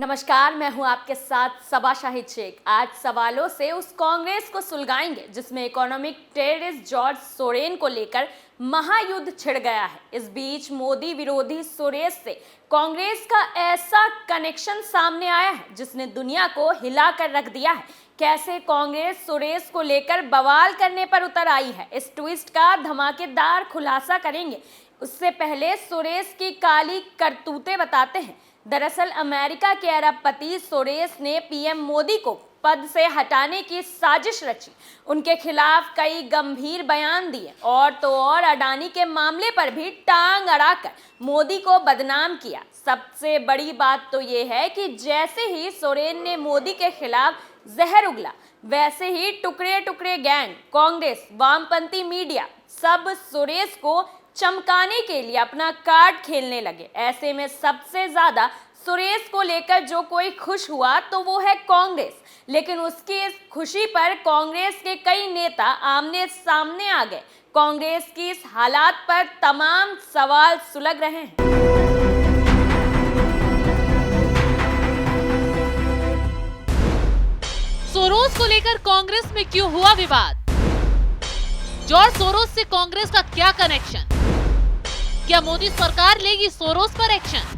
नमस्कार, मैं हूं आपके साथ सबा शाहिद शेख। आज सवालों से उस कांग्रेस को सुलगाएंगे जिसमें इकोनॉमिक टेररिस्ट जॉर्ज सोरेन को लेकर महायुद्ध छिड़ गया है। इस बीच मोदी विरोधी सुरेश से कांग्रेस का ऐसा कनेक्शन सामने आया है जिसने दुनिया को हिला कर रख दिया है। कैसे कांग्रेस सुरेश को लेकर बवाल करने पर उतर आई है, इस ट्विस्ट का धमाकेदार खुलासा करेंगे। उससे पहले सुरेश की काली करतूतें बताते हैं। दरअसल अमेरिका के अरबपति सुरेश ने पीएम मोदी को पद से हटाने की साजिश रची, उनके खिलाफ कई गंभीर बयान दिए और तो और अडानी के मामले पर भी टांग अड़ाकर मोदी को बदनाम किया। सबसे बड़ी बात तो ये है कि जैसे ही सोरेन ने मोदी के खिलाफ जहर उगला, वैसे ही टुकड़े टुकड़े गैंग, कांग्रेस, वामपंथी मीडिया सब सुरेश को चमकाने के लिए अपना कार्ड खेलने लगे। ऐसे में सबसे ज्यादा सुरेश को लेकर जो कोई खुश हुआ तो वो है कांग्रेस, लेकिन उसकी इस खुशी पर कांग्रेस के कई नेता आमने सामने आ गए। कांग्रेस की इस हालात पर तमाम सवाल सुलग रहे हैं। सोरोस को लेकर कांग्रेस में क्यों हुआ विवाद? जॉर्ज सोरोस से कांग्रेस का क्या कनेक्शन? क्या मोदी सरकार लेगी सोरोस पर एक्शन?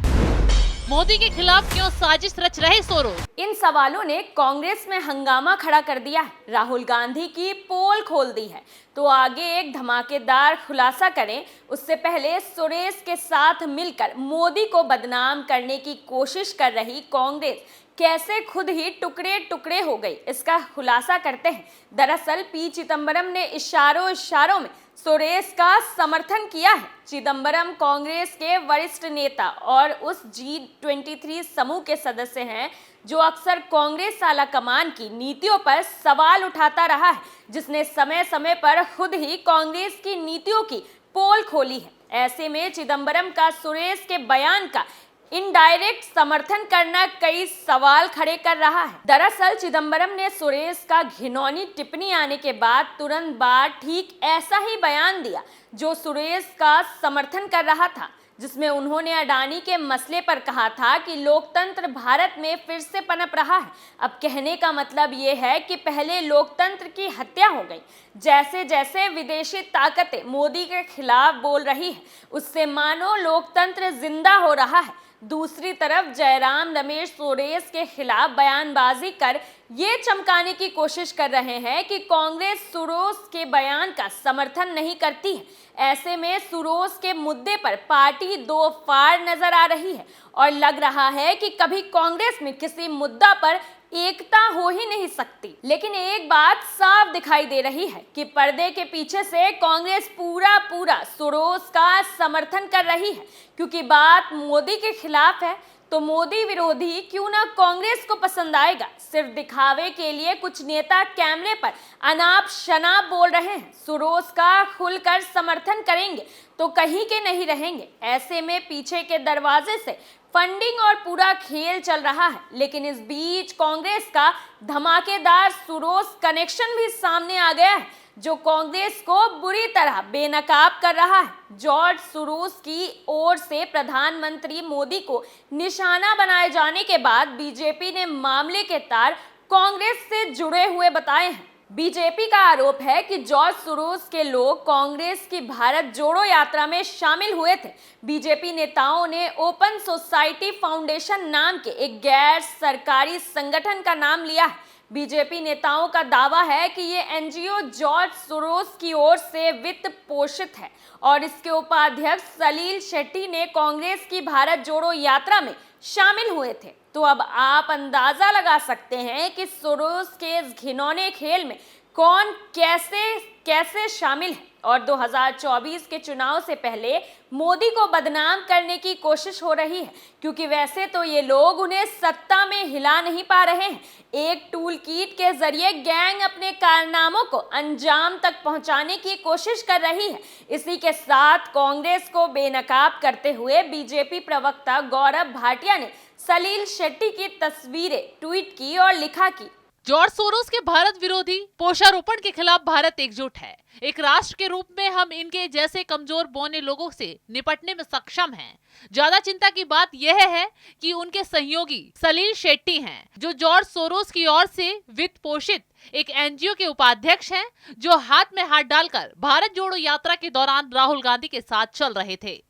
मोदी के खिलाफ क्यों साजिश रच रहे सोरोस? इन सवालों ने कांग्रेस में हंगामा खड़ा कर दिया है। राहुल गांधी की पोल खोल दी है। तो आगे एक धमाकेदार खुलासा करें उससे पहले सुरेश के साथ मिलकर मोदी को बदनाम करने की कोशिश कर रही कांग्रेस कैसे खुद ही टुकड़े टुकड़े हो गई, इसका खुलासा करते हैं। दरअसल पी चिदंबरम ने इशारों में सुरेश का समर्थन किया है। चिदंबरम कांग्रेस के वरिष्ठ नेता और उस G23 समूह के सदस्य हैं जो अक्सर कांग्रेस आला कमान की नीतियों पर सवाल उठाता रहा है, जिसने समय समय पर खुद ही कांग्रेस की नीतियों की पोल खोली है। ऐसे में चिदंबरम का सुरेश के बयान का इनडायरेक्ट समर्थन करना कई सवाल खड़े कर रहा है। दरअसल चिदंबरम ने सुरेश का घिनौनी टिप्पणी आने के बाद तुरंत बाद ठीक ऐसा ही बयान दिया जो सुरेश का समर्थन कर रहा था, जिसमें उन्होंने अडानी के मसले पर कहा था कि लोकतंत्र भारत में फिर से पनप रहा है। अब कहने का मतलब ये है कि पहले लोकतंत्र की हत्या हो गई। जैसे जैसे विदेशी ताकतें मोदी के खिलाफ बोल रही है, उससे मानो लोकतंत्र जिंदा हो रहा है। दूसरी तरफ जयराम रमेश सुरेश के खिलाफ बयानबाजी कर ये चमकाने की कोशिश कर रहे हैं कि कांग्रेस सुरेश के बयान का समर्थन नहीं करती है। ऐसे में सुरेश के मुद्दे पर पार्टी दो फाड़ नजर आ रही है और लग रहा है कि कभी कांग्रेस में किसी मुद्दा पर एकता हो ही नहीं सकती। लेकिन एक बात साफ दिखाई दे रही है कि पर्दे के पीछे से कांग्रेस पूरा सुरेश का समर्थन कर रही है, क्योंकि बात मोदी के खिलाफ है तो मोदी विरोधी क्यों ना कांग्रेस को पसंद आएगा। सिर्फ दिखावे के लिए कुछ नेता कैमरे पर अनाप शनाप बोल रहे हैं, सुरेश का खुलकर समर्थन करेंगे तो कहीं के नहीं रहेंगे। ऐसे में पीछे के दरवाजे से फंडिंग और पूरा खेल चल रहा है। लेकिन इस बीच कांग्रेस का धमाकेदार सुरेश कनेक्शन भी सामने आ गया है जो कांग्रेस को बुरी तरह बेनकाब कर रहा है। जॉर्ज सोरोस की ओर से प्रधानमंत्री मोदी को निशाना बनाए जाने के बाद बीजेपी ने मामले के तार कांग्रेस से जुड़े हुए बताए हैं। बीजेपी का आरोप है कि जॉर्ज सोरोस के लोग कांग्रेस की भारत जोड़ो यात्रा में शामिल हुए थे। बीजेपी नेताओं ने ओपन सोसाइटी फाउंडेशन नाम के एक गैर सरकारी संगठन का नाम लिया है। बीजेपी नेताओं का दावा है कि ये एनजीओ जॉर्ज सोरोस की ओर से वित्त पोषित है और इसके उपाध्यक्ष सलील शेट्टी ने कांग्रेस की भारत जोड़ो यात्रा में शामिल हुए थे। तो अब आप अंदाजा लगा सकते हैं कि सोरोस के इस घिनौने खेल में कौन कैसे शामिल है और 2024 के चुनाव से पहले मोदी को बदनाम करने की कोशिश हो रही है, क्योंकि वैसे तो ये लोग उन्हें सत्ता में हिला नहीं पा रहे हैं। एक टूल किट के जरिए गैंग अपने कारनामों को अंजाम तक पहुंचाने की कोशिश कर रही है। इसी के साथ कांग्रेस को बेनकाब करते हुए बीजेपी प्रवक्ता गौरव भाटिया ने सलील शेट्टी की तस्वीरें ट्वीट की और लिखा कि जॉर्ज सोरोस के भारत विरोधी पोषारोपण के खिलाफ भारत एकजुट है। एक राष्ट्र के रूप में हम इनके जैसे कमजोर बौने लोगों से निपटने में सक्षम हैं। ज्यादा चिंता की बात यह है कि उनके सहयोगी सलील शेट्टी हैं, जो जॉर्ज सोरोस की ओर से वित्त पोषित एक एनजीओ के उपाध्यक्ष हैं, जो हाथ में हाथ डालकर भारत जोड़ो यात्रा के दौरान राहुल गांधी के साथ चल रहे थे।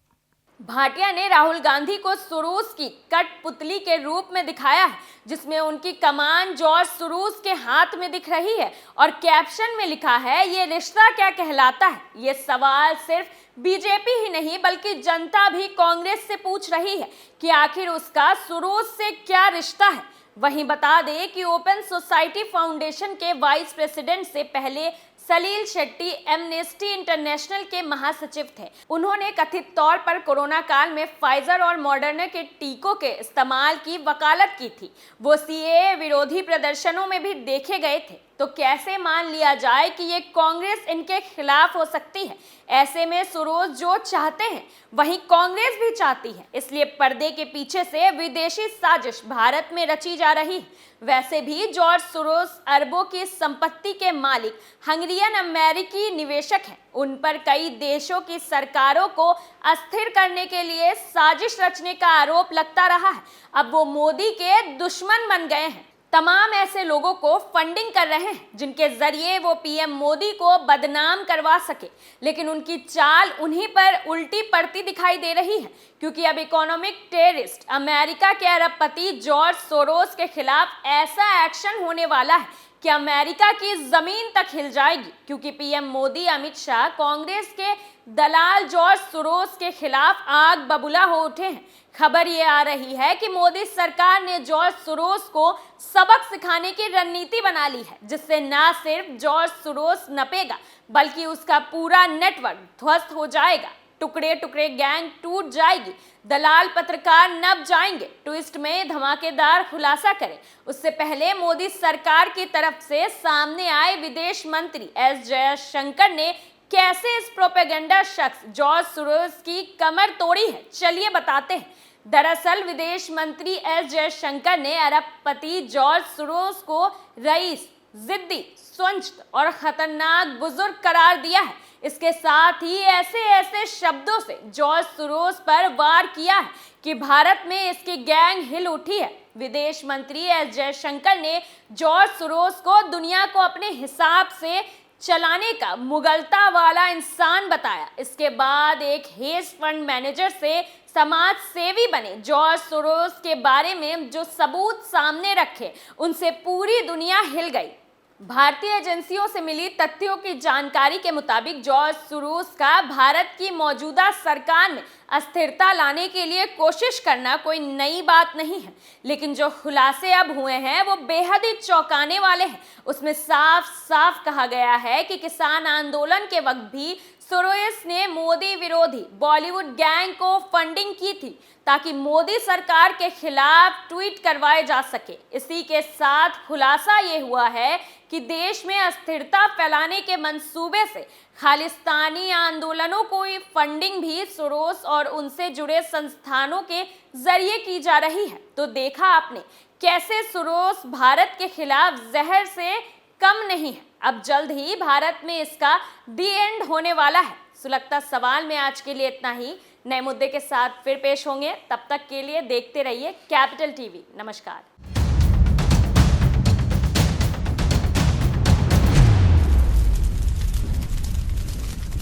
भाटिया ने राहुल गांधी को सोरोस की कठपुतली के रूप में दिखाया है, जिसमें उनकी कमान जॉर्ज सोरोस के हाथ में दिख रही है और कैप्शन में लिखा है, ये रिश्ता क्या कहलाता है। ये सवाल सिर्फ बीजेपी ही नहीं बल्कि जनता भी कांग्रेस से पूछ रही है कि आखिर उसका सोरोस से क्या रिश्ता है। वहीं बता दें कि ओपन सोसाइटी फाउंडेशन के वाइस प्रेसिडेंट से पहले सलील शेट्टी एमनेस्टी इंटरनेशनल के महासचिव थे। उन्होंने कथित तौर पर कोरोना काल में फाइजर और मॉडर्ना के टीकों के इस्तेमाल की वकालत की थी। वो सीएए विरोधी प्रदर्शनों में भी देखे गए थे। तो कैसे मान लिया जाए कि ये कांग्रेस इनके खिलाफ हो सकती है। ऐसे में सोरोस जो चाहते हैं वही कांग्रेस भी चाहती है, इसलिए पर्दे के पीछे से विदेशी साजिश भारत में रची जा रही है। वैसे भी जॉर्ज सोरोस अरबों की संपत्ति के मालिक हंगरियन अमेरिकी निवेशक हैं। उन पर कई देशों की सरकारों को अस्थिर करने के लिए साजिश रचने का आरोप लगता रहा है। अब वो मोदी के दुश्मन बन गए हैं। तमाम ऐसे लोगों को फंडिंग कर रहे हैं जिनके जरिए वो पीएम मोदी को बदनाम करवा सके, लेकिन उनकी चाल उन्हीं पर उल्टी पड़ती दिखाई दे रही है, क्योंकि अब इकोनॉमिक टेररिस्ट अमेरिका के अरबपति जॉर्ज सोरोस के खिलाफ ऐसा एक्शन होने वाला है कि अमेरिका की जमीन तक हिल जाएगी, क्योंकि पीएम मोदी अमित शाह कांग्रेस के दलाल जॉर्ज सोरोस के खिलाफ आग बबूला हो उठे हैं। खबर ये आ रही है कि मोदी सरकार ने जॉर्ज सोरोस को सबक सिखाने की रणनीति बना ली है, जिससे न सिर्फ जॉर्ज सोरोस नपेगा बल्कि उसका पूरा नेटवर्क ध्वस्त हो जाएगा। टुकड़े टुकड़े गैंग टूट जाएगी, दलाल पत्रकार नप जाएंगे। ट्विस्ट में धमाकेदार खुलासा करें उससे पहले मोदी सरकार की तरफ से सामने आए विदेश मंत्री एस जयशंकर ने कैसे इस प्रोपेगेंडा शख्स जॉर्ज सोरोस की कमर तोड़ी है, चलिए बताते हैं। दरअसल विदेश मंत्री एस जयशंकर ने अरबपति जॉर्ज सोरोस को रईस, जिद्दी, स्वंच और खतरनाक बुजुर्ग करार दिया है। इसके साथ ही ऐसे शब्दों से जॉर्ज सोरोस पर वार किया है कि भारत में इसकी गैंग हिल उठी है। विदेश मंत्री एस जयशंकर ने जॉर्ज सोरोस को दुनिया को अपने हिसाब से चलाने का मुगलता वाला इंसान बताया। इसके बाद एक हेज फंड मैनेजर से समाज सेवी बने जॉर्ज सोरोस के बारे में जो सबूत सामने रखे, उनसे पूरी दुनिया हिल गई। भारतीय एजेंसियों से मिली तथ्यों की जानकारी के मुताबिक जॉर्ज सोरोस का भारत की मौजूदा सरकार में अस्थिरता लाने के लिए कोशिश करना कोई नई बात नहीं है, लेकिन जो खुलासे अब हुए हैं वो बेहद ही चौंकाने वाले हैं। उसमें साफ साफ कहा गया है कि किसान आंदोलन के वक्त भी सोरोस ने मोदी विरोधी बॉलीवुड गैंग को फंडिंग की थी ताकि मोदी सरकार के खिलाफ ट्वीट करवाए जा सके। इसी के साथ खुलासा ये हुआ है कि देश में अस्थिरता फैलाने के मंसूबे से खालिस्तानी आंदोलनों को फंडिंग भी सोरोस और उनसे जुड़े संस्थानों के जरिए की जा रही है। तो देखा आपने कैसे सोरोस भारत के खिलाफ जहर से कम नहीं है। अब जल्द ही भारत में इसका दी एंड होने वाला है। सुलगता सवाल में आज के लिए इतना ही। नए मुद्दे के साथ फिर पेश होंगे, तब तक के लिए देखते रहिए कैपिटल टीवी। नमस्कार।